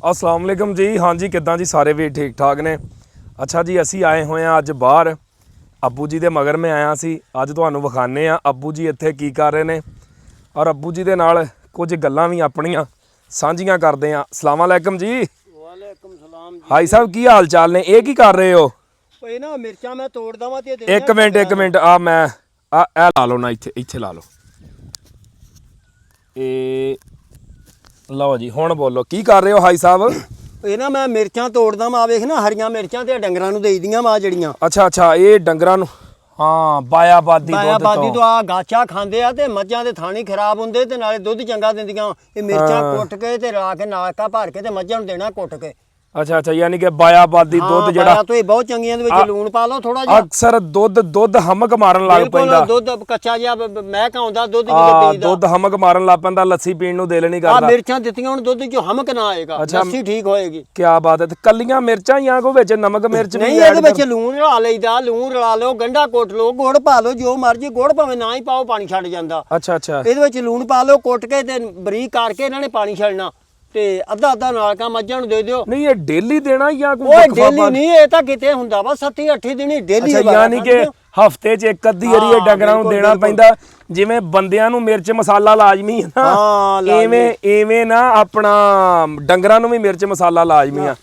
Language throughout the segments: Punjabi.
अस्सलाम वालेकुम जी। हाँ जी, किद्दां जी सारे भी ठीक ठाक ने। अच्छा जी, असी आए हुए हैं अज बाहर अब्बू जी दे मगर मैं आया सी। अज तुहानूं विखाने आ अब्बू जी इत्थे की कर रहे ने और अब्बू जी दे नाल कुछ गल्लां भी अपणियां सांझियां करदे आ। अस्सलाम वालेकुम जी। वालेकुम सलाम जी। हाई साहब की हाल चाल ने? ये की कर रहे हो? ओए ना मिर्चां मैं तोड़दा वां ते एक मिनट आ मैं ए ला लो ना, इत्थे ला लो। लो जी, हुण बोलो की कर रहे हो हाई साहब? ਇਹ ਨਾ ਮੈਂ ਮਿਰਚਾਂ ਤੋੜਦਾ ਵਾਂ। ਵੇਖ ਨਾ ਹਰੀਆਂ ਮਿਰਚਾਂ ਤੇ ਡੰਗਰਾਂ ਨੂੰ ਦੇਈਦੀਆਂ ਵਾ ਜਿਹੜੀਆਂ अच्छा अच्छा, ये डंगरां नूं हाँ बायाबादी ਬਾਦੀ ਤੋਂ ਆ ਗਾਚਾ ਖਾਂਦੇ ਆ ਤੇ ਮੱਝਾਂ ਦੇ ਥਾਣੀ ਖਰਾਬ ਹੁੰਦੇ ਤੇ ਨਾਲੇ ਦੁੱਧ ਚੰਗਾ ਦਿੰਦੀਆਂ। ਇਹ ਮਿਰਚਾਂ ਕੁੱਟ ਕੇ ਤੇ ਰਾ ਕੇ ਨਾਕਾ ਭਰ ਕੇ ਤੇ ਮੱਝਾਂ ਨੂੰ ਦੇਣਾ ਕੁੱਟ ਕੇ। अच्छा अच्छा, यानी कि बायाबादी दुध जेड़ा तो ये बहुत चंगियां ਦੇ ਵਿੱਚ ਲੂਣ ਪਾ ਲਓ ਥੋੜਾ ਜਿਹਾ। अक्सर दुध हमक मारन लग पैंदा। ਦੁੱਧ ਕੱਚਾ ਜਿਹਾ ਮਹਿਕ ਆਉਂਦਾ ਦੁੱਧ ਜਦੋਂ ਪੀਦਾ। ਦੁੱਧ हमक मारन लग पैंदा, ਲੱਸੀ ਪੀਣ ਨੂੰ ਦਿਲ ਨਹੀਂ ਕਰਦਾ। ਆ ਮਿਰਚਾਂ ਦਿੱਤੀਆਂ ਹੁਣ ਦੁੱਧ ਚ ਹਮਕ ਨਾ ਆਏਗਾ, ਲੱਸੀ ਠੀਕ ਹੋਏਗੀ। ਕੀ ਬਾਤ ਹੈ। ਤੇ ਕੱਲੀਆਂ ਮਿਰਚਾਂ ਜਾਂ ਕੋ ਵਿੱਚ ਨਮਕ ਮਿਰਚ ਵੀ? ਨਹੀਂ, ਇਹਦੇ ਵਿੱਚ ਲੂਣ ਰਲਾ ਲਈਦਾ। ਲੂਣ ਰਲਾ ਲਓ, ਗੰਢਾ ਕੁੱਟ ਲਓ, ਗੁੜ ਪਾ ਲਓ, ਜੋ ਮਰਜੀ। ਗੁੜ ਭਾਵੇਂ ਨਾ ਹੀ ਪਾਓ, ਪਾਣੀ ਛੱਡ ਜਾਂਦਾ। ਅੱਛਾ ਅੱਛਾ, ਇਹਦੇ ਵਿੱਚ ਲੂਣ ਪਾ ਲਓ, ਕੁੱਟ ਕੇ ਤੇ ਬਰੀਕ ਕਰਕੇ ਇਹਨਾਂ ਨੇ ਪਾਣੀ ਛੱਡਣਾ ਤੇ ਅੱਧਾ ਨਾਲਕਾ ਮੱਝਾਂ ਨੂੰ ਦੇ ਦਿਓ। ਨਹੀਂ ਇਹ ਡੇਲੀ ਦੇਣਾ ਜਾਂ ਕੋਈ ਓਏ ਡੇਲੀ ਨਹੀਂ, ਇਹ ਤਾਂ ਕਿਤੇ ਹੁੰਦਾ ਵਾ 7-8 ਦਿਨ ਡੇਲੀ। ਯਾਨੀ ਕਿ ਹਫਤੇ 'ਚ ਇੱਕ ਅੱਧੀ ਵਾਰੀ ਇਹ ਡੰਗਰਾਂ ਨੂੰ ਦੇਣਾ ਪੈਂਦਾ। ਜਿਵੇਂ ਬੰਦਿਆਂ ਨੂੰ ਮਿਰਚ ਮਸਾਲਾ ਲਾਜ਼ਮੀ ਹੈ ਨਾ, ਐਵੇਂ ਨਾ ਆਪਣਾ ਡੰਗਰਾਂ ਨੂੰ ਵੀ ਮਿਰਚ ਮਸਾਲਾ ਲਾਜ਼ਮੀ ਆ।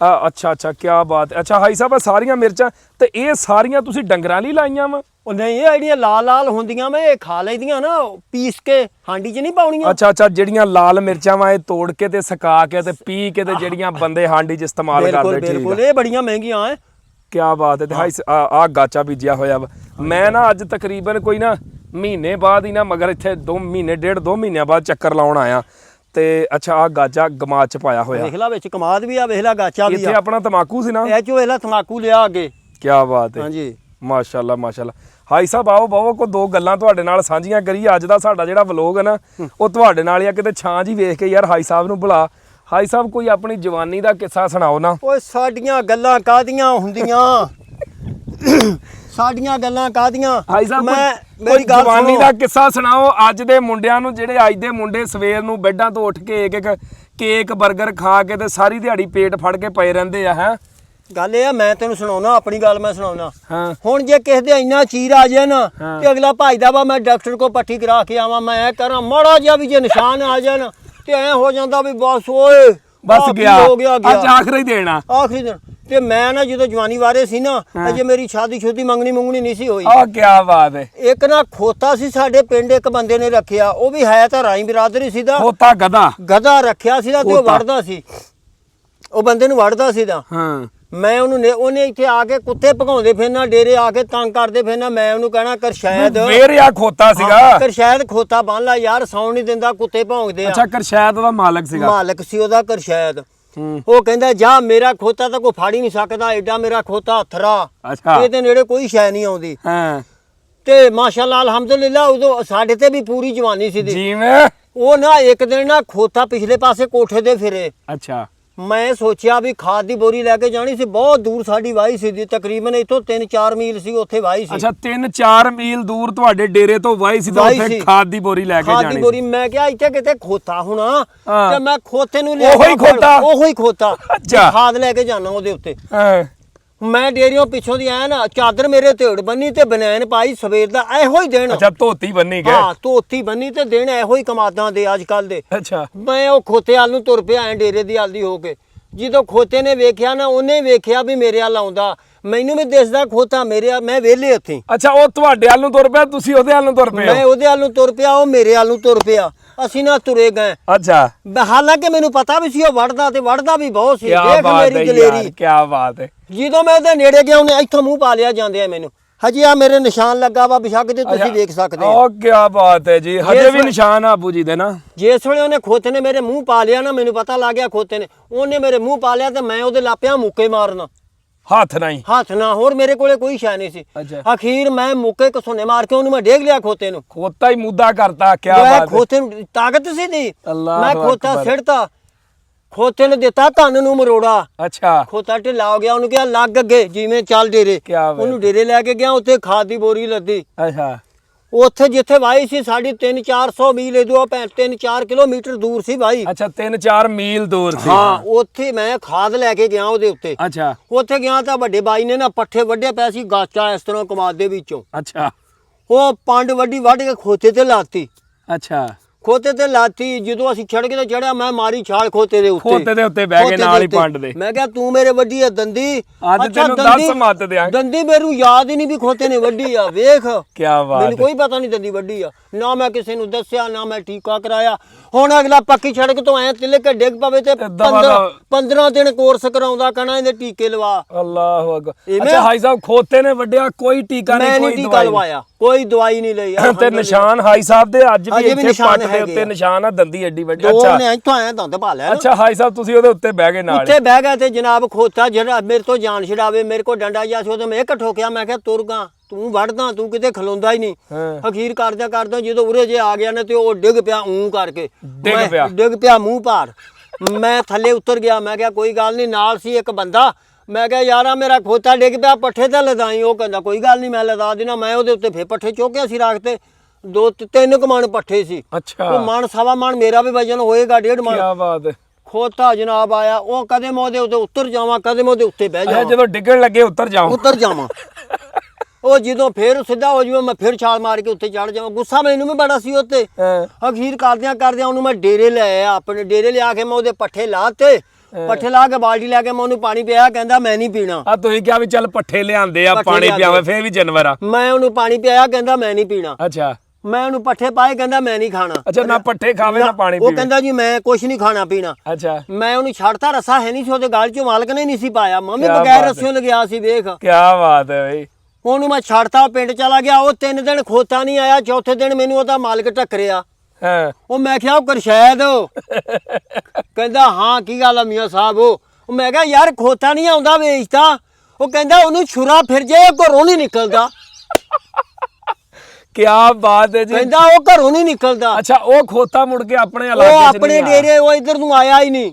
ਅੱਛਾ ਅੱਛਾ, ਕੀ ਬਾਤ ਹੈ। ਅੱਛਾ ਹਾਈ ਸਾਹਿਬ, ਸਾਰੀਆਂ ਮਿਰਚਾਂ ਤੇ ਇਹ ਸਾਰੀਆਂ ਤੁਸੀਂ ਡੰਗਰਾਂ ਲਈ ਲਾਈਆਂ ਵਾ? ਉਹ ਨਹੀਂ, ਇਹ ਜਿਹੜੀਆਂ ਲਾਲ ਹੁੰਦੀਆਂ ਵਾ ਇਹ ਖਾ ਲੈਂਦੀਆਂ ਨਾ, ਪੀਸ ਕੇ ਹਾਂਡੀ 'ਚ ਨਹੀਂ ਪਾਉਣੀਆਂ। ਅੱਛਾ ਅੱਛਾ, ਜਿਹੜੀਆਂ ਲਾਲ ਮਿਰਚਾਂ ਵਾ ਇਹ ਤੋੜ ਕੇ ਤੇ ਸੁਕਾ ਕੇ ਤੇ ਪੀ ਕੇ ਤੇ ਜਿਹੜੀਆਂ ਬੰਦੇ ਹਾਂਡੀ 'ਚ ਇਸਤੇਮਾਲ ਕਰਦੇ। ਬਿਲਕੁਲ, ਇਹ ਬੜੀਆਂ ਮਹਿੰਗੀਆਂ ਐ। ਕੀ ਬਾਤ ਹੈ। ਤੇ ਹਾਈ ਆ ਗਾਚਾ ਬੀਜਿਆ ਹੋਇਆ ਵਾ। ਮੈਂ ਨਾ ਅੱਜ ਤਕਰੀਬਨ ਕੋਈ ਨਾ ਮਹੀਨੇ ਬਾਅਦ ਹੀ ਨਾ, ਮਗਰ ਇੱਥੇ 2 ਮਹੀਨਿਆਂ ਬਾਅਦ ਚੱਕਰ ਲਾਉਣ ਆਇਆ ਤੇ ਅੱਛਾ ਆ ਗਾਚਾ ਗਮਾਤ 'ਚ ਪਾਇਆ ਹੋਇਆ। ਵੇਖ ਲਾ ਵਿੱਚ ਕਮਾਦ ਵੀ ਆ, ਵੇਖ ਲਾ ਗਾਚਾ ਵੀ ਆ। ਇੱਥੇ ਆਪਣਾ ਤਮਾਕੂ ਸੀ ਨਾ, ਇਹ ਚੋਂ ਵੇਖ ਲਾ ਤਮਾਕੂ ਲਿਆ ਅੱਗੇ। ਕੀ ਬਾਤ ਹੈ। ਹਾਂਜੀ, ਮਾਸ਼ਾਅੱਲਾ ਮਾਸ਼ਾਅੱਲਾ। ਹਾਈ ਸਾਹਿਬ ਆਓ ਬਾਵੋ, ਕੋ 2 ਗੱਲਾਂ ਤੁਹਾਡੇ ਨਾਲ ਸਾਂਝੀਆਂ ਕਰੀਏ। ਅੱਜ ਦਾ ਸਾਡਾ ਜਿਹੜਾ ਵਲੋਗ ਹੈ ਨਾ ਉਹ ਤੁਹਾਡੇ ਨਾਲ ਹੀ ਆ। ਕਿਤੇ ਛਾਂ ਜੀ ਵੇਖ ਕੇ ਯਾਰ ਹਾਈ ਸਾਹਿਬ ਨੂੰ ਬੁਲਾ। ਹਾਈ ਸਾਹਿਬ ਕੋਈ ਆਪਣੀ ਜਵਾਨੀ ਦਾ ਕਿੱਸਾ ਸੁਣਾਓ ਨਾ। ਓਏ ਸਾਡੀਆਂ ਗੱਲਾਂ ਕਾਹਦੀਆਂ ਹੁੰਦੀਆਂ? ਸਾਡੀਆਂ ਗੱਲਾਂ ਕਾਹਦੀਆਂ? ਹਾਈ ਸਾਹਿਬ ਮੇਰੀ ਗੱਲ ਜਵਾਨੀ ਦਾ ਕਿੱਸਾ ਸੁਣਾਓ। ਅੱਜ ਦੇ ਮੁੰਡਿਆਂ ਨੂੰ, ਜਿਹੜੇ ਅੱਜ ਦੇ ਮੁੰਡੇ ਸਵੇਰ ਨੂੰ ਬੈੱਡਾਂ ਤੋਂ ਉੱਠ ਕੇ ਇੱਕ ਕੇਕ ਬਰਗਰ ਖਾ ਕੇ ਤੇ ਸਾਰੀ ਦਿਹਾੜੀ ਪੇਟ ਫੜ ਕੇ ਪਏ ਰਹਿੰਦੇ ਆ। ਹੈ ਗੱਲ ਇਹ ਆ, ਮੈਂ ਤੈਨੂੰ ਸੁਣਾਉਣਾ ਆਪਣੀ ਗੱਲ, ਮੈਂ ਸੁਣਾਉਣਾ। ਹਾਂ, ਹੁਣ ਜੇ ਕਿਸੇ ਦੇ ਇੰਨਾ ਚੀਰ ਆ ਜਾਏ ਨਾ ਤੇ ਅਗਲਾ ਭਜਦਾ ਵਾ ਮੈਂ ਡਾਕਟਰ ਕੋ ਪੱਟੀ ਕਰਾ ਕੇ ਆਵਾਂ, ਮੈਂ ਇਹ ਕਰਾਂ। ਮਾੜਾ ਜਿਹਾ ਵੀ ਜੇ ਨਿਸ਼ਾਨ ਆ ਜਾਣ ਤੇ ਐ ਹੋ ਜਾਂਦਾ ਵੀ ਬਸ ਓਏ ਬਸ ਗਿਆ ਹੋ ਗਿਆ ਅੱਜ ਆਖਰੀ ਦੇਣਾ, ਆਖਰੀ ਦਿਨ। ਤੇ ਮੈਂ ਨਾ ਜਦੋਂ ਜਵਾਨੀ ਵਾਰੇ ਸੀ ਨਾ, ਅਜੇ ਮੇਰੀ ਸ਼ਾਦੀ ਮੰਗਣੀ ਨਹੀਂ ਸੀ ਹੋਈ। ਆ ਕੀ ਬਾਤ ਹੈ। ਇੱਕ ਨਾ ਖੋਤਾ ਸੀ ਸਾਡੇ ਪਿੰਡ, ਇੱਕ ਬੰਦੇ ਨੇ ਰੱਖਿਆ। ਉਹ ਵੀ ਹੈ ਤਾਂ ਰਾਈ ਬਰਾਦਰੀ ਸੀ ਦਾ। ਖੋਤਾ ਗਧਾ ਰੱਖਿਆ ਸੀ ਦਾ ਤੇ ਉਹ ਵੜਦਾ ਸੀ, ਉਹ ਬੰਦੇ ਨੂੰ ਵੜਦਾ ਸੀ ਦਾ। ਹਾਂ, ਮੈਂ ਉਹਨੇ ਇੱਥੇ ਆ ਕੇ ਕੁੱਤੇ ਭਗਾਉਂਦੇ ਫਿਰਨਾ, ਡੇਰੇ ਆ ਕੇ ਤੰਗ ਕਰਦੇ ਫਿਰਨਾ। ਮੈਂ ਉਹਨੂੰ ਕਹਿਣਾ ਕਰ ਸ਼ਾਇਦ ਵੇਰਿਆ ਖੋਤਾ ਸੀਗਾ, ਕਰ ਸ਼ਾਇਦ ਖੋਤਾ ਬੰਨ ਲਾ ਯਾਰ, ਸੌਣ ਨਹੀਂ ਦਿੰਦਾ, ਕੁੱਤੇ ਭੌਂਕਦੇ ਆ। ਅੱਛਾ, ਕਰਸ਼ੈਦ ਦਾ ਮਾਲਕ ਸੀਗਾ? ਮਾਲਕ ਸੀ ਉਹਦਾ ਕਰਸ਼ੈਦ। ਉਹ ਕਹਿੰਦਾ ਜਾ, ਮੇਰਾ ਖੋਤਾ ਤਾਂ ਕੋਈ ਫਾੜ ਹੀ ਨਹੀਂ ਸਕਦਾ, ਐਡਾ ਮੇਰਾ ਖੋਤਾ ਹੱਥਰਾ। ਅੱਛਾ, ਇਹਦੇ ਨੇੜੇ ਕੋਈ ਸ਼ੈ ਨਹੀਂ ਆਉਂਦੀ। ਹਾਂ, ਤੇ ਮਾਸ਼ਾਅੱਲਾ ਅਲਹਮਦੁਲਿਲਾ ਉਦੋਂ ਸਾਡੇ ਤੇ ਵੀ ਪੂਰੀ ਜਵਾਨੀ ਸੀ। ਜਿਵੇਂ ਉਹ ਨਾ ਇੱਕ ਦਿਨ ਨਾ ਖੋਤਾ ਪਿਛਲੇ ਪਾਸੇ ਕੋਠੇ ਦੇ ਫਿਰੇ। ਅੱਛਾ, ਮੈਂ ਸੋਚਿਆ ਵੀ ਖਾਦ ਦੀ ਬੋਰੀ ਲੈ ਕੇ ਜਾਣੀ ਸੀ। ਬਹੁਤ ਦੂਰ ਸਾਡੀ ਵਾਹੀ ਸੀ, ਤਕਰੀਬਨ ਇੱਥੋਂ 3-4 ਮੀਲ ਸੀ, ਉੱਥੇ ਵਾਹੀ ਸੀ। ਅੱਛਾ, 3-4 ਮੀਲ ਦੂਰ ਤੁਹਾਡੇ ਡੇਰੇ ਤੋਂ ਵਾਹੀ ਸੀ ਤਾਂ ਉੱਥੇ ਖਾਦ ਦੀ ਬੋਰੀ ਲੈ ਕੇ ਜਾਣੀ ਸੀ। ਖਾਦ ਦੀ ਬੋਰੀ, ਮੈਂ ਕਿਹਾ ਇੱਥੇ ਕਿਤੇ ਖੋਤਾ ਹੋਣਾ ਤੇ ਮੈਂ ਖੋਤੇ ਨੂੰ ਲੈ ਉਹੀ ਖੋਤਾ ਖਾਦ ਲੈ ਕੇ ਜਾਣਾ ਉਹਦੇ ਉੱਤੇ। ਹਾਂ, ਮੈਂ ਡੇਰੀਓਂ ਪਿੱਛੋਂ ਦੀ ਆਇਆ ਨਾ, ਚਾਦਰ ਮੇਰੇ ਢੇੜ ਬੰਨੀ ਤੇ ਬਨੈਣ ਪਾਈ, ਸਵੇਰ ਦਾ ਇਹੋ ਹੀ ਦਿਨ। ਅੱਛਾ, ਧੋਤੀ ਬੰਨੀ ਗਏ? ਹਾਂ, ਧੋਤੀ ਬੰਨੀ ਤੇ ਦਿਨ ਇਹੋ ਹੀ ਕਮਾਦਾਂ ਦੇ ਅੱਜ ਕੱਲ ਦੇ। ਅੱਛਾ, ਮੈਂ ਉਹ ਖੋਤੇ ਵੱਲ ਨੂੰ ਤੁਰ ਪਿਆ ਐ ਡੇਰੇ ਦੀ ਹਲਦੀ ਹੋ ਕੇ। ਜਦੋਂ ਖੋਤੇ ਨੇ ਵੇਖਿਆ ਨਾ, ਉਹਨੇ ਵੇਖਿਆ ਵੀ ਮੇਰੇ ਵੱਲ ਆਉਂਦਾ, ਮੈਨੂੰ ਵੀ ਦਿਸਦਾ ਖੋਤਾ ਮੇਰੇ, ਮੈਂ ਵਿਹਲੇ ਉੱਥੇ। ਅੱਛਾ, ਉਹ ਤੁਹਾਡੇ ਵੱਲ ਨੂੰ ਤੁਰ ਪਿਆ, ਤੁਸੀਂ ਉਹਦੇ ਵੱਲ ਨੂੰ ਤੁਰ ਪਏ? ਮੈਂ ਉਹਦੇ ਵੱਲ ਨੂੰ ਤੁਰ ਪਿਆ, ਉਹ ਮੇਰੇ ਵੱਲ ਨੂੰ ਤੁਰ ਪਿਆ। ਅਸੀਂ ਨਾ ਤੁਰੇ ਗਏ। ਅੱਛਾ, ਹਾਲਾਂਕਿ ਮੈਨੂੰ ਪਤਾ ਵੀ ਸੀ ਉਹ ਵੜਦਾ, ਤੇ ਵੜਦਾ ਵੀ ਬਹੁਤ ਸੀ। ਦੇਖ ਮੇਰੀ ਦਲੇਰੀ, ਕੀ ਬਾਤ ਹੈ। ਜਦੋਂ ਮੈਂ ਉਹਦੇ ਨੇੜੇ ਗਿਆ, ਉਹਨੇ ਇੱਥੋਂ ਮੂੰਹ ਪਾ ਲਿਆ ਜਾਂਦੇ ਆ ਮੈਨੂੰ। ਹਜੇ ਆ ਮੇਰੇ ਨਿਸ਼ਾਨ ਲੱਗਾ ਵਾ ਬਿਸ਼ੱਕ ਤੇ ਤੁਸੀਂ ਵੇਖ ਸਕਦੇ ਹੋ। ਕੀ ਬਾਤ ਹੈ ਜੀ, ਹਜੇ ਵੀ ਨਿਸ਼ਾਨ ਆ ਅਬੂ ਜੀ ਦੇ ਨਾ। ਜਿਸ ਵੇਲੇ ਉਹਨੇ ਖੋਤੇ ਨੇ ਮੇਰੇ ਮੂੰਹ ਪਾ ਲਿਆ ਨਾ, ਮੈਨੂੰ ਪਤਾ ਲੱਗ ਗਿਆ ਖੋਤੇ ਨੇ, ਉਹਨੇ ਮੇਰੇ ਮੂੰਹ ਪਾ ਲਿਆ ਤੇ ਮੈਂ ਉਹਦੇ ਲਾਪਿਆਂ ਮੁੱਕੇ ਮਾਰਨਾ। ਹੱਥ ਨਾ, ਹੋਰ ਮੇਰੇ ਕੋਲੇ ਕੋਈ ਸ਼ੈ ਨਹੀਂ ਸੀ। ਅਖੀਰ ਮੈਂ ਮੁੱਕੇ ਕਸੋਨੇ ਮਾਰ ਕੇ ਉਹਨੂੰ ਮੈਂ ਡੇਗ ਲਿਆ ਖੋਤੇ ਨੂੰ। ਖੋਤਾ ਹੀ ਮੁੱਦਾ ਕਰਤਾ। ਕੀ ਬਾਤ ਹੈ। ਖੋਤੇ ਨੂੰ ਤਾਕਤ ਸੀ ਦੀ, ਮੈਂ ਖੋਤਾ ਸਿੜਤਾ। ਖੋਤੇ ਨੇ ਦਿੱਤਾ ਧਨ ਨੂੰ ਮਰੋੜਾ। ਅੱਛਾ, ਖੋਤਾ ਢਿੱਲਾ ਹੋ ਗਿਆ, ਉਹਨੂੰ ਕਿਹਾ ਲੱਗ ਅੱਗੇ, ਜਿਵੇਂ ਚੱਲ ਡੇਰੇ। ਉਹਨੂੰ ਡੇਰੇ ਲੈ ਕੇ ਗਿਆ, ਉੱਥੇ ਖਾਦ ਦੀ ਬੋਰੀ ਲੱਦੀ। ਅੱਛਾ, ਉੱਥੇ ਜਿੱਥੇ ਵਾਈ ਸੀ ਸਾਡੀ 300-400 ਮੀਲ ਇਦੋਂ 3-4 ਕਿਲੋਮੀਟਰ ਦੂਰ ਸੀ ਭਾਈ। ਅੱਛਾ 3-4 ਮੀਲ ਦੂਰ ਸੀ। ਹਾਂ ਉੱਥੇ ਮੈਂ ਖਾਦ ਲੈ ਕੇ ਗਿਆ ਉਹਦੇ ਉੱਤੇ। ਅੱਛਾ ਉੱਥੇ ਗਿਆ ਤਾਂ ਵੱਡੇ ਬਾਈ ਨੇ ਨਾ ਪੱਠੇ ਵੱਡੇ ਪਏ ਸੀ ਗਾਚਾ ਇਸ ਤਰ੍ਹਾਂ ਕਮਾਦ ਦੇ ਵਿੱਚੋਂ। ਅੱਛਾ ਉਹ ਪੰਡ ਵੱਡੀ ਵੱਢ ਕੇ ਖੋਤੇ ਤੇ ਲਾਤੀ। ਅੱਛਾ ਖੋਤੇ ਤੇ ਲਾਤੀ ਜਦੋਂ ਅਸੀਂ ਛੜ ਕੇ ਤੇ ਚੜਿਆ ਮੈਂ ਮਾਰੀ ਛਾਲ ਖੋਤੇ ਦੇ ਉੱਤੇ। ਖੋਤੇ ਦੇ ਉੱਤੇ ਬਹਿ ਕੇ ਨਾਲ ਹੀ ਪੰਡ ਦੇ। ਮੈਂ ਕਿਹਾ ਤੂੰ ਮੇਰੇ ਵੱਡੀ ਆ ਦੰਦੀ। ਅੱਜ ਤੈਨੂੰ 10 ਮੱਤ ਦਿਆਂ। ਦੰਦੀ ਮੈਨੂੰ ਯਾਦ ਹੀ ਨਹੀਂ ਵੀ ਖੋਤੇ ਨੇ ਵੱਡੀ ਆ ਵੇਖ। ਕੀ ਬਾਤ। ਮੈਨੂੰ ਕੋਈ ਪਤਾ ਨਹੀਂ ਦੰਦੀ ਵੱਡੀ ਆ ਨਾ ਮੈਂ ਕਿਸੇ ਨੂੰ ਦੱਸਿਆ ਨਾ ਮੈਂ ਟੀਕਾ ਕਰਾਇਆ। ਹੁਣ ਅਗਲਾ ਪੱਕੀ ਸੜਕ ਤੋਂ ਆਇਆ ਤਿਲੇ ਕੇ ਡਿੱਗ ਪਵੇ ਤੇ 15 ਦਿਨ ਕੋਰਸ ਕਰਾਉਂਦਾ ਕਹਣਾ ਇਹਦੇ ਟੀਕੇ ਲਵਾ। ਅੱਲਾਹੁ ਅਕਬਰ। ਅੱਛਾ ਹਾਈ ਸਾਹਿਬ ਖੋਤੇ ਨੇ ਵੱਡਿਆ ਕੋਈ ਟੀਕਾ ਨਹੀਂ ਕੋਈ ਟੀਕਾ ਲਵਾਇਆ ਕੋਈ ਦਵਾਈ ਨਹੀਂ ਲਈ। ਤੇ ਨਿਸ਼ਾਨ ਹਾਈ ਸਾਹਿਬ ਦੇ ਅੱਜ ਵੀ ਇੱਥੇ ਪੱਟ ਦੇ ਉੱਤੇ ਨਿਸ਼ਾਨ ਆ ਦੰਦੀ ਐਡੀ ਵੱਡੀ। ਅੱਛਾ ਉਹਨੇ ਇੱਥੋਂ ਆਇਆ ਦੰਦ ਪਾ ਲਿਆ। ਅੱਛਾ ਹਾਈ ਸਾਹਿਬ ਤੁਸੀਂ ਉਹਦੇ ਉੱਤੇ ਬਹਿ ਗਏ ਨਾਲ। ਉੱਤੇ ਬਹਿ ਗਿਆ ਤੇ ਜਨਾਬ ਖੋਤਾ ਜਿਹੜਾ ਮੇਰੇ ਤੋਂ ਜਾਨ ਛਡਾਵੇ ਮੇਰੇ ਕੋਲ ਡੰਡਾ ਜਿਹਾ ਸੀ ਉਹਦੇ ਮੈਂ ਇੱਕ ਠੋਕਿਆ। ਮੈਂ ਕਿਹਾ ਤੁਰ ਗਾ ਤੂੰ ਵੜਦਾ ਤੂੰ ਕਿਤੇ ਖਲੋਂਦਾ ਹੀ ਨਹੀਂ। ਅਖੀਰ ਕਰਦਾ ਜਦੋਂ ਉਰੇ ਜੇ ਆ ਗਿਆ ਨਾ ਤੇ ਉਹ ਡਿੱਗ ਪਿਆ ਕਰਕੇ ਡਿੱਗ ਪਿਆ ਮੂੰਹ ਭਾਰ। ਮੈਂ ਥੱਲੇ ਉਤਰ ਗਿਆ। ਮੈਂ ਕਿਹਾ ਕੋਈ ਗੱਲ ਨਹੀਂ ਨਾਲ ਸੀ ਇੱਕ ਬੰਦਾ। ਮੈਂ ਕਿਹਾ ਯਾਰਾ ਮੇਰਾ ਖੋਤਾ ਡਿੱਗ ਪਿਆ ਪੱਠੇ ਤੇ ਲਦਾਈ। ਉਹ ਕਹਿੰਦਾ ਕੋਈ ਗੱਲ ਨਹੀਂ ਮੈਂ ਲਦਾ ਦੇਣਾ। ਮੈਂ ਉਹਦੇ ਉੱਤੇ ਫੇਰ ਪੱਠੇ ਚੁੱਕਿਆ ਸੀ ਰੱਖ ਤੇ 2-3 ਮਣ ਪੱਠੇ ਸੀ। ਅੱਛਾ ਉਹ ਮਣ ਸਵਾ ਮਣ ਮੇਰਾ ਵੀ ਵਜਨ ਹੋਏਗਾ 1.5 ਮਣ। ਕੀ ਬਾਤ ਹੈ। ਖੋਤਾ ਜਨਾਬ ਆਇਆ ਉਹ ਕਦੇ ਮੈਂ ਉਹਦੇ ਉੱਤੇ ਉਤਰ ਜਾਵਾਂ ਕਦੇ ਮੈਂ ਉਹਦੇ ਉੱਤੇ ਬਹਿ ਜਾਵਾਂ। ਜਦੋਂ ਡਿੱਗਣ ਲੱਗੇ ਉਤਰ ਜਾਵਾਂ। ਉਹ ਜਦੋਂ ਫੇਰ ਸਿੱਧਾ ਹੋ ਜਾਵੇ ਮੈਂ ਫੇਰ ਛਾਲ ਮਾਰ ਕੇ ਉੱਤੇ ਚੜ ਜਾਵਾਂ। ਗੁੱਸਾ ਮੈਨੂੰ ਵੀ ਬੜਾ ਸੀ ਉੱਤੇ। ਅਖੀਰ ਕਰਦਿਆਂ ਉਹਨੂੰ ਮੈਂ ਡੇਰੇ ਲੈ ਆਇਆ। ਆਪਣੇ ਡੇਰੇ ਲਿਆ ਕੇ ਮੈਂ ਉਹਦੇ ਪੱਠੇ ਲਾਤੇ। ਪੱਠੇ ਲਾ ਕੇ ਬਾਲਟੀ ਲੈ ਕੇ ਮੈਂ ਉਹਨੂੰ ਪਾਣੀ ਪਿਆ। ਕਹਿੰਦਾ ਮੈਂ ਨਹੀਂ ਪੀਣਾ। ਆ ਤੁਸੀਂ ਕਿਹਾ ਵੀ ਚੱਲ ਪੱਠੇ ਲਿਆਂਦੇ ਆ ਪਾਣੀ ਪਿਆਵੇ ਫੇਰ ਵੀ ਜਾਨਵਰ ਆ। ਮੈਂ ਉਹਨੂੰ ਪਾਣੀ ਪਿਆ ਕਹਿੰਦਾ ਮੈਂ ਨਹੀਂ ਪੀਣਾ। ਅੱਛਾ ਮੈਂ ਉਹਨੂੰ ਪੱਠੇ ਪਾਏ ਕਹਿੰਦਾ ਮੈਂ ਨਹੀਂ ਖਾਣਾ। ਅੱਛਾ ਨਾ ਪੱਠੇ ਖਾਵੇ ਨਾ ਪਾਣੀ ਪੀਵੇ। ਉਹ ਕਹਿੰਦਾ ਜੀ ਮੈਂ ਕੁਛ ਨਹੀਂ ਖਾਣਾ ਪੀਣਾ। ਅੱਛਾ ਮੈਂ ਉਹਨੂੰ ਛੱਡਤਾ ਰੱਸਾ ਹੈ ਨਹੀਂ ਸੀ ਉਹਦੇ ਗਲ ਚੋਂ ਮਾਲਕ ਨੇ ਨਹੀਂ ਸੀ ਪਾਇਆ। ਮੰਮੀ ਬਗੈਰ ਰੱਸਿਓਂ ਲਗਿਆ ਸੀ ਵੇਖ। ਕੀ ਬਾਤ ਹੈ ਬਈ। ਉਹਨੂੰ ਮੈਂ ਛੱਡਤਾ ਪਿੰਡ ਚਲਾ ਗਿਆ। ਉਹ 3 ਦਿਨ ਖੋਤਾ ਨਹੀਂ ਆਇਆ। ਚੌਥੇ ਦਿਨ ਮੈਨੂੰ ਉਹਦਾ ਮਾਲਕ ਟੱਕਰਿਆ। ਉਹ ਮੈਂ ਕਿਹਾ ਉਹ ਕਰਸ਼ੈਦ ਕਹਿੰਦਾ ਹਾਂ ਕੀ ਗੱਲ ਆ ਮੀਆਂ ਸਾਹਿਬ। ਉਹ ਮੈਂ ਕਿਹਾ ਯਾਰ ਖੋਤਾ ਨਹੀਂ ਆਉਂਦਾ ਵੇਚਦਾ। ਉਹ ਕਹਿੰਦਾ ਉਹਨੂੰ ਛੁਰਾ ਫਿਰ ਜੇ ਘਰੋਂ ਨਹੀਂ ਨਿਕਲਦਾ। ਕੀ ਬਾਤ ਹੈ ਜੀ। ਕਹਿੰਦਾ ਉਹ ਘਰੋਂ ਨਹੀਂ ਨਿਕਲਦਾ। ਅੱਛਾ ਉਹ ਖੋਤਾ ਮੁੜ ਕੇ ਆਪਣੇ ਇਲਾਕੇ ਚ ਉਹ ਆਪਣੇ ਡੇਰੇ ਉਹ ਇੱਧਰ ਨੂੰ ਆਇਆ ਹੀ ਨਹੀਂ।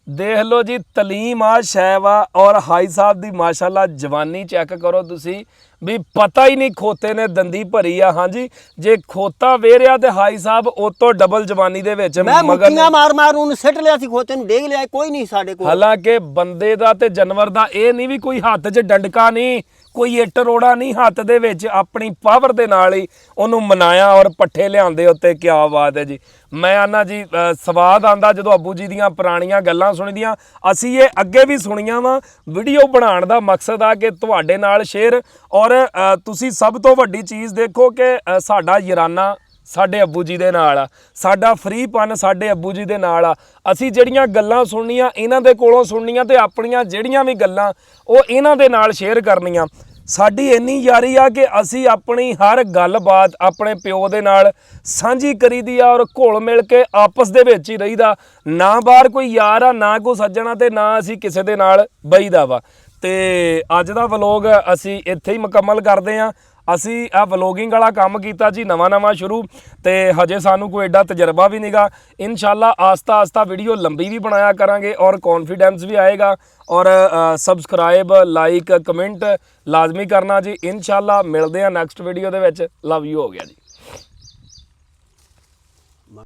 ਦੇਖ ਲਓ ਜੀ ਤਲੀਮ ਆ ਸ਼ੈਵਾ ਔਰ ਹਾਈ ਸਾਹਿਬ ਦੀ ਮਾਸ਼ਾਅੱਲਾ ਜਵਾਨੀ ਚੈੱਕ ਕਰੋ ਤੁਸੀਂ ਵੀ ਪਤਾ ਹੀ ਨਹੀਂ ਖੋਤੇ ਨੇ ਦੰਦੀ ਭਰੀ ਆ। ਹਾਂਜੀ ਜੇ ਖੋਤਾ ਵੇਰਿਆ ਤੇ ਹਾਈ ਸਾਹਿਬ ਉਹ ਤੋਂ ਡਬਲ ਜਵਾਨੀ ਦੇ ਵਿੱਚ ਮੈਂ ਮੁੱਕੀਆਂ ਮਾਰ ਉਹਨੂੰ ਸਿੱਟ ਲਿਆ ਸੀ ਖੋਤੇ ਨੂੰ ਡੇਗ ਲਿਆ ਕੋਈ ਨਹੀਂ ਸਾਡੇ ਕੋਲ। ਹਾਲਾਂਕਿ ਬੰਦੇ ਦਾ ਤੇ ਜਾਨਵਰ ਦਾ ਇਹ ਨਹੀਂ ਵੀ ਕੋਈ ਹੱਥ 'ਚ ਡੰਡਕਾ ਨਹੀਂ ਕੋਈ ਇੱਟ ਰੋੜਾ ਨਹੀਂ ਹੱਥ ਦੇ ਵਿੱਚ ਆਪਣੀ ਪਾਵਰ ਦੇ ਨਾਲ ਹੀ ਉਹਨੂੰ ਮਨਾਇਆ ਔਰ ਪੱਠੇ ਲਿਆਂਦੇ ਉੱਤੇ। ਕੀ ਬਾਤ ਹੈ ਜੀ। ਮੈਂ ਆਨਾ ਜੀ ਸਵਾਦ ਆਂਦਾ ਜਦੋਂ ਅੱਬੂ ਜੀ ਦੀਆਂ ਪੁਰਾਣੀਆਂ ਗੱਲਾਂ ਸੁਣੀਆਂ। ਅਸੀਂ ਇਹ ਅੱਗੇ ਵੀ ਸੁਣੀਆਂ ਵਾ। ਵੀਡੀਓ ਬਣਾਉਣ ਦਾ ਮਕਸਦ ਆ ਕਿ ਤੁਹਾਡੇ ਨਾਲ ਸ਼ੇਅਰ ਔਰ ਤੁਸੀਂ ਸਭ ਤੋਂ ਵੱਡੀ ਚੀਜ਼ ਦੇਖੋ ਕਿ ਸਾਡਾ ਯਾਰਾਨਾ ਸਾਡੇ ਅੱਬੂ ਜੀ ਦੇ ਨਾਲ ਆ। ਸਾਡਾ ਫ੍ਰੀਪਨ ਸਾਡੇ ਅੱਬੂ ਜੀ ਦੇ ਨਾਲ ਆ। ਅਸੀਂ ਜਿਹੜੀਆਂ ਗੱਲਾਂ ਸੁਣਨੀਆਂ ਇਹਨਾਂ ਦੇ ਕੋਲੋਂ ਸੁਣਨੀਆਂ ਤੇ ਆਪਣੀਆਂ ਜਿਹੜੀਆਂ ਵੀ ਗੱਲਾਂ ਉਹ ਇਹਨਾਂ ਦੇ ਨਾਲ ਸ਼ੇਅਰ ਕਰਨੀਆਂ। ਸਾਡੀ ਇੰਨੀ ਯਾਰੀ ਆ ਕਿ ਅਸੀਂ ਆਪਣੀ ਹਰ ਗੱਲਬਾਤ ਆਪਣੇ ਪਿਓ ਦੇ ਨਾਲ ਸਾਂਝੀ ਕਰੀਦੀ ਆ ਔਰ ਘੁਲ ਮਿਲ ਕੇ ਆਪਸ ਦੇ ਵਿੱਚ ਹੀ ਰਹੀਦਾ। ਨਾ ਬਾਹਰ ਕੋਈ ਯਾਰ ਆ ਨਾ ਕੋਈ ਸੱਜਣਾ ਤੇ ਨਾ ਅਸੀਂ ਕਿਸੇ ਦੇ ਨਾਲ ਬਈਦਾ ਵਾ। ਤੇ ਅੱਜ ਦਾ ਵਲੋਗ ਅਸੀਂ ਇੱਥੇ ਹੀ ਮੁਕੰਮਲ ਕਰਦੇ ਹਾਂ। ਅਸੀਂ ਆ ਵਲੋਗਿੰਗ ਵਾਲਾ ਕੰਮ ਕੀਤਾ ਜੀ ਨਵਾਂ ਸ਼ੁਰੂ ਤੇ ਹਜੇ ਸਾਨੂੰ ਕੋਈ ਐਡਾ ਤਜਰਬਾ ਵੀ ਨਹੀਂਗਾ। ਇਨਸ਼ਾਅੱਲਾ ਆਸਤਾ ਵੀਡੀਓ ਲੰਬੀ ਵੀ ਬਣਾਇਆ ਕਰਾਂਗੇ ਔਰ ਕੌਨਫੀਡੈਂਸ ਵੀ ਆਏਗਾ। ਔਰ ਸਬਸਕ੍ਰਾਈਬ ਲਾਈਕ ਕਮੈਂਟ ਲਾਜ਼ਮੀ ਕਰਨਾ ਜੀ। ਇਨਸ਼ਾਅੱਲਾ ਮਿਲਦੇ ਆ ਨੈਕਸਟ ਵੀਡੀਓ ਦੇ ਵਿੱਚ। ਲਵ ਯੂ ਹੋ ਗਿਆ ਜੀ।